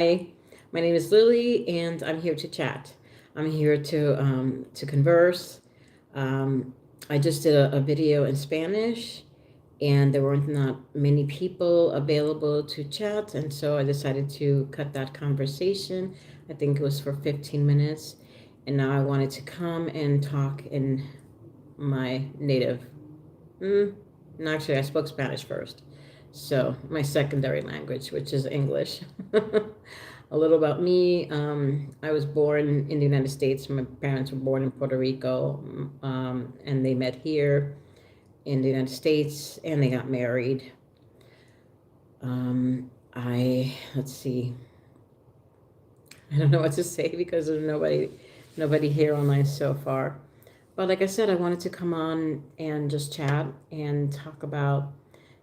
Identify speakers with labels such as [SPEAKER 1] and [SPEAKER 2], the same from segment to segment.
[SPEAKER 1] Hi, my name is Lily, and I'm here to chat. I'm here to converse. Um, I just did a video in Spanish, and there weren't not many people available to chat, and so I decided to cut that conversation. I think it was for 15 minutes, and now I wanted to come and talk in my native. Mm, no, actually, I spoke Spanish first. So, my secondary language, which is English. A little about me. I was born in the United States. My parents were born in Puerto Rico, and they met here in the United States, and they got married. Let's see, I don't know what to say because there's nobody here online so far. But like I said, I wanted to come on and just chat and talk about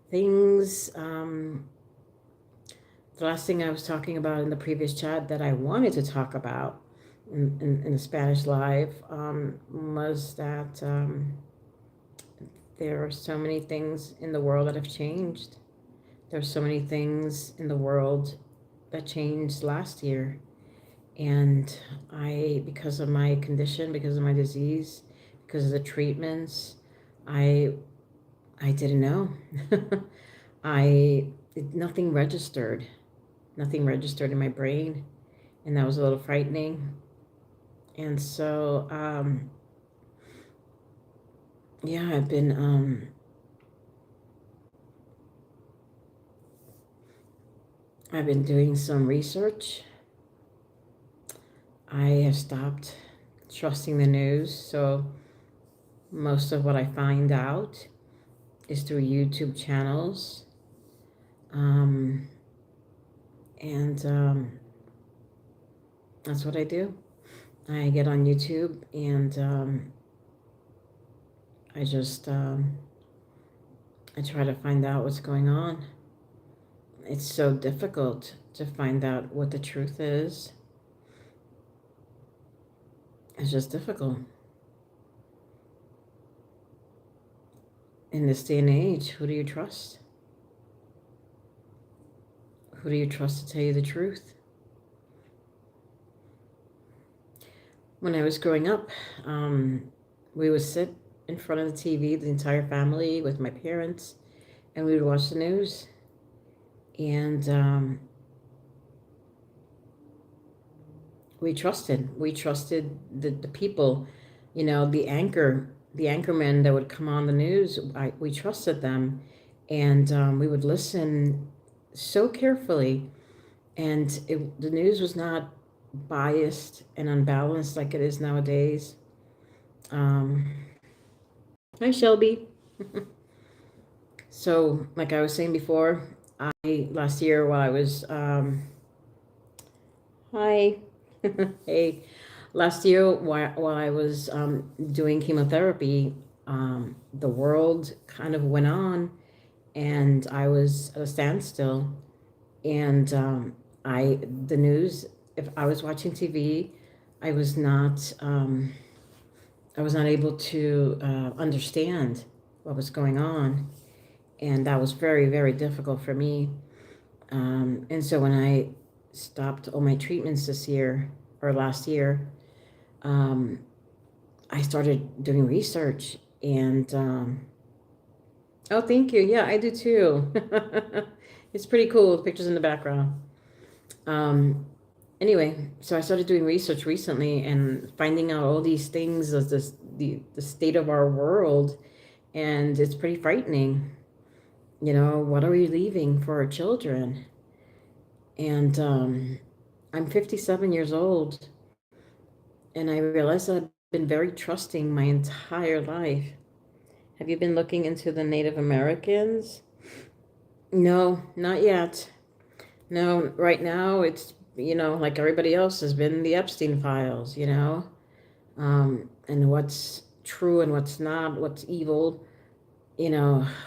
[SPEAKER 1] things. The last thing I was talking about in the previous chat that I wanted to talk about in the Spanish Live was that there are so many things in the world that have changed. There's so many things in the world that changed last year. And because of my condition, because of my disease, because of the treatments, I I didn't know. Nothing registered. Nothing registered in my brain, and that was a little frightening. And so, yeah, I've been doing some research. I have stopped trusting the news, so most of what I find out is through YouTube channels. Um, and That's what I do. I get on YouTube and I just I try to find out what's going on. It's so difficult to find out what the truth is. It's just difficult. In this day and age, who do you trust? Who do you trust to tell you the truth? When I was growing up, we would sit in front of the TV, the entire family, with my parents, and we would watch the news. And we trusted. We trusted the people, the anchormen that would come on the news. We trusted them, and we would listen so carefully. And the news was not biased and unbalanced like it is nowadays. Um, Hi, Shelby. So, like I was saying before, last year while I was hi, hey, last year while I was doing chemotherapy, the world kind of went on, and I was at a standstill. And the news. If I was watching TV, I was not. I was not able to understand what was going on, and that was very, very difficult for me. And so when I stopped all my treatments this year or last year, um, I started doing research. And oh, thank you. Yeah, I do too. It's pretty cool. The pictures in the background. Um, anyway, so I started doing research recently and finding out all these things as the state of our world, and it's pretty frightening. What are we leaving for our children? And I'm 57 years old, and I realized that I've been very trusting my entire life. Have you been looking into the Native Americans? No, not yet. No, right now it's, like everybody else has been the Epstein files, and what's true and what's not, what's evil,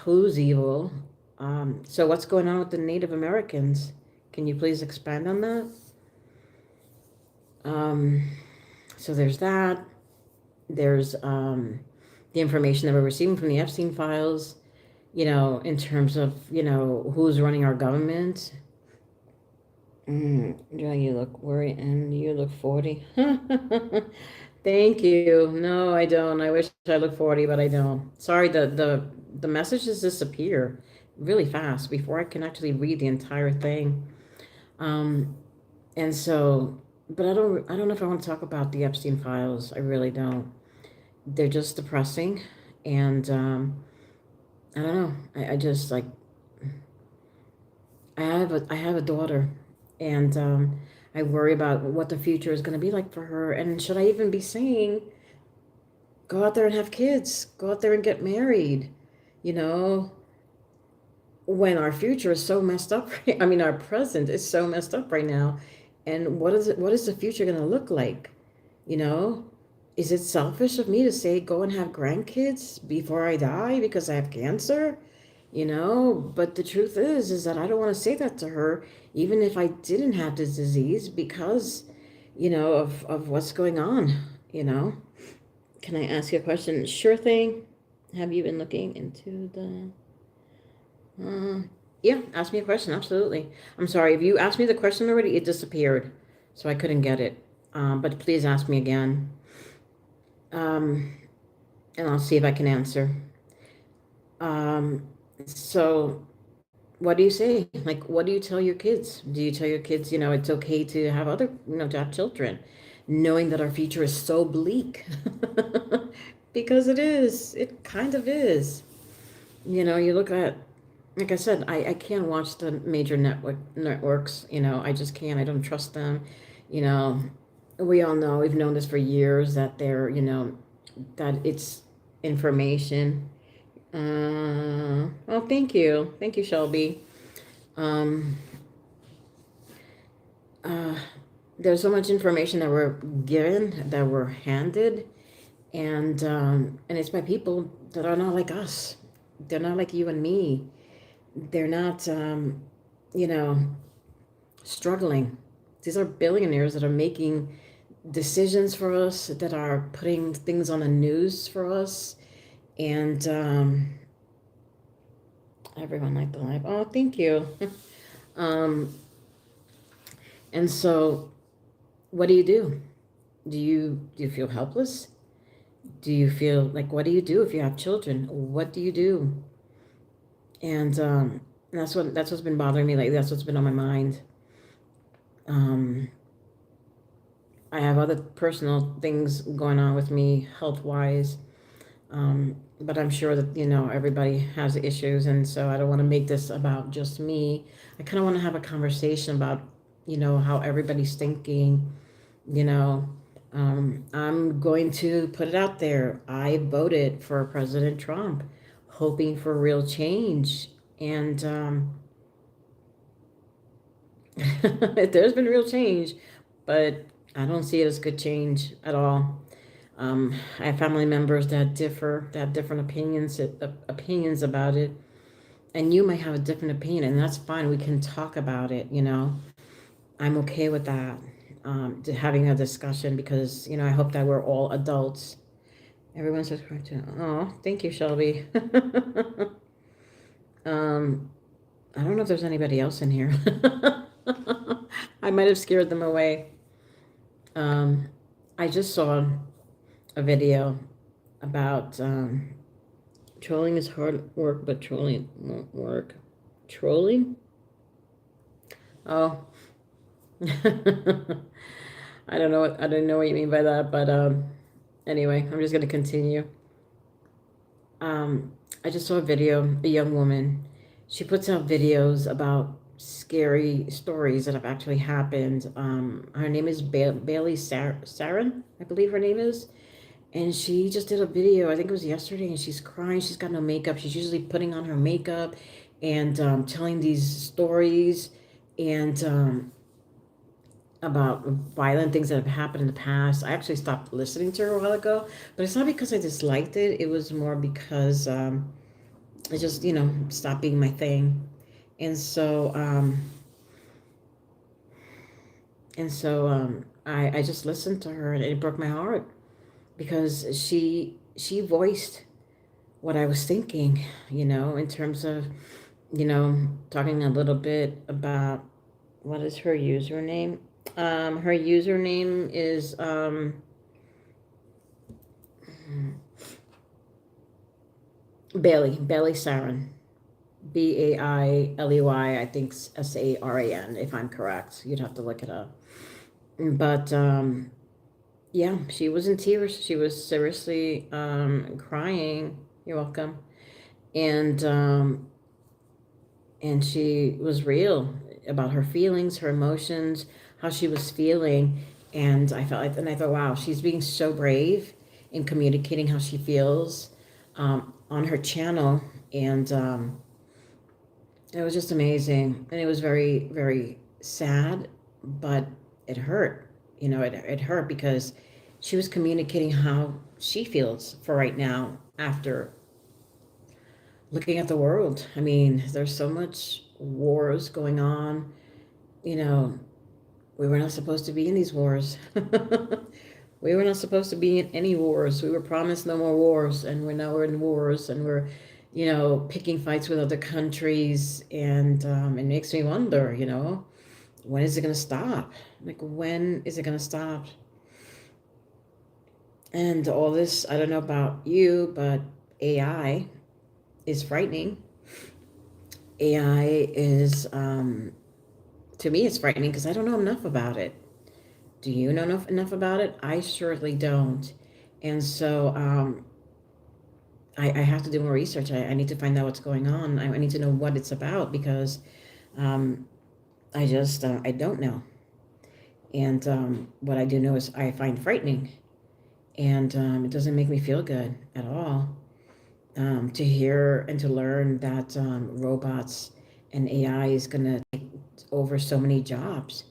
[SPEAKER 1] who's evil. So what's going on with the Native Americans? Can you please expand on that? Um, so there's that. There's the information that we're receiving from the Epstein files, in terms of, who's running our government. Yeah, you look worried and you look 40. Thank you. No, I don't. I wish I looked 40, but I don't. Sorry, the messages disappear really fast before I can actually read the entire thing. Um, and so, but I don't know if I want to talk about the Epstein files. I really don't. They're just depressing, and I don't know. I just like I have a daughter, and I worry about what the future is going to be like for her. And should I even be saying, go out there and have kids, go out there and get married, you know, when our future is so messed up? I mean, our present is so messed up right now, and what is it? What is the future going to look like? You know, is it selfish of me to say go and have grandkids before I die because I have cancer? You know, but the truth is that I don't want to say that to her, even if I didn't have this disease, because, of what's going on, you know. Can I ask you a question? Sure thing. Have you been looking into uh, yeah, ask me a question. Absolutely. I'm sorry. If you asked me the question already, it disappeared. So I couldn't get it. But please ask me again. Um, and I'll see if I can answer. Um, so what do you say? Like, what do you tell your kids? Do you tell your kids, it's okay to have to have children, knowing that our future is so bleak? Because it is. It kind of is. You look at, like I said, I can't watch the major networks. I just can't. I don't trust them. You know, we all know, we've known this for years, that that it's information. Well, thank you. Thank you, Shelby. Um, uh, there's so much information that we're given, that we're handed, and it's by people that are not like us. They're not like you and me. They're not, you know, struggling. These are billionaires that are making decisions for us, that are putting things on the news for us, and everyone liked the live. Oh, thank you. um, and so, what do you do? Do you feel helpless? Do you feel like, what do you do if you have children? What do you do? And that's what's been bothering me lately. That's what's been on my mind. Um, I have other personal things going on with me, health wise. But I'm sure that, everybody has issues. And so I don't want to make this about just me. I kind of want to have a conversation about, how everybody's thinking. you know. I'm going to put it out there. I voted for President Trump, hoping for real change. And there's been real change, but I don't see it as good change at all. I have family members that differ, that have different opinions about it, and you might have a different opinion, and that's fine. We can talk about it. I'm okay with that. To having a discussion, because I hope that we're all adults. Everyone subscribe to. Oh, thank you, Shelby. um, I don't know if there's anybody else in here. I might have scared them away. Um, I just saw a video about trolling is hard work, but trolling won't work. Trolling? Oh. I don't know what you mean by that, but anyway, I'm just gonna continue. Um, I just saw a video, a young woman. She puts out videos about scary stories that have actually happened. Her name is Bailey Sarin, I believe her name is. And she just did a video, I think it was yesterday, and she's crying. She's got no makeup. She's usually putting on her makeup and telling these stories, and about violent things that have happened in the past. I actually stopped listening to her a while ago, but it's not because I disliked it. It was more because it just, stopped being my thing. And so, I just listened to her, and it broke my heart, because she voiced what I was thinking, in terms of, talking a little bit about What is her username? Her username is Bailey Saran. Bailey, I think Saran, if I'm correct. You'd have to look it up. But yeah, she was in tears. She was seriously crying. You're welcome. And and she was real about her feelings, her emotions, how she was feeling. And I felt like, and I thought, wow, she's being so brave in communicating how she feels on her channel. And it was just amazing. And it was very, very sad, but it hurt. It hurt because she was communicating how she feels for right now after looking at the world. I mean, there's so much wars going on. You know, we were not supposed to be in these wars. We were not supposed to be in any wars. We were promised no more wars, and we're in wars, and we're, picking fights with other countries, and it makes me wonder, when is it going to stop? Like, when is it going to stop? And all this, I don't know about you, but AI is frightening. AI is, to me, it's frightening because I don't know enough about it. Do you know enough about it? I surely don't. And so I have to do more research. I need to find out what's going on. I need to know what it's about because um, I don't know. And what I do know is I find frightening. And it doesn't make me feel good at all to hear and to learn that robots and AI is going to take over so many jobs.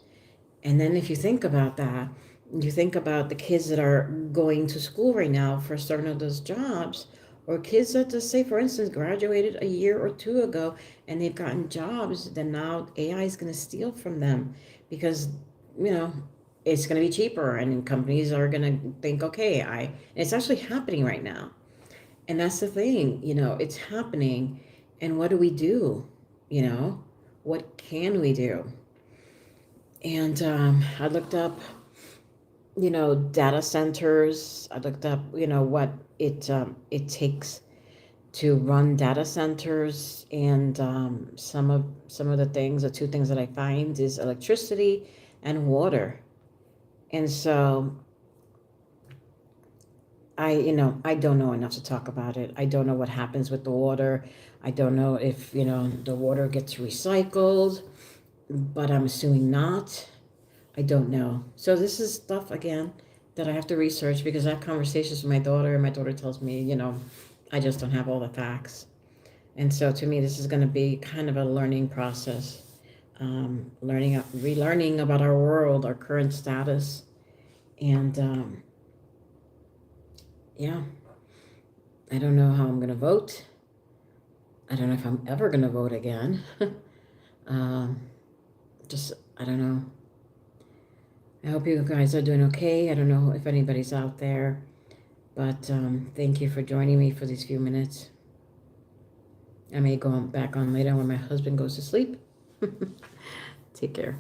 [SPEAKER 1] And then if you think about that, you think about the kids that are going to school right now for certain of those jobs, or kids that just say, for instance, graduated a year or two ago and they've gotten jobs, then now AI is going to steal from them because, you know, it's going to be cheaper and companies are going to think, okay, it's actually happening right now. And that's the thing, it's happening. And what do we do? What can we do? And I looked up, data centers. I looked up, what it takes to run data centers, and some of the things, the two things that I find is electricity and water. And so I don't know enough to talk about it. I don't know what happens with the water. I don't know if, the water gets recycled, but I'm assuming not. I don't know. So this is stuff again that I have to research because I have conversations with my daughter, and my daughter tells me, I just don't have all the facts. And so to me, this is going to be kind of a learning process, relearning about our world, our current status, and yeah, I don't know how I'm going to vote. I don't know if I'm ever going to vote again. um, just I don't know. I hope you guys are doing okay. I don't know if anybody's out there, but thank you for joining me for these few minutes. I may go back on later when my husband goes to sleep. Take care.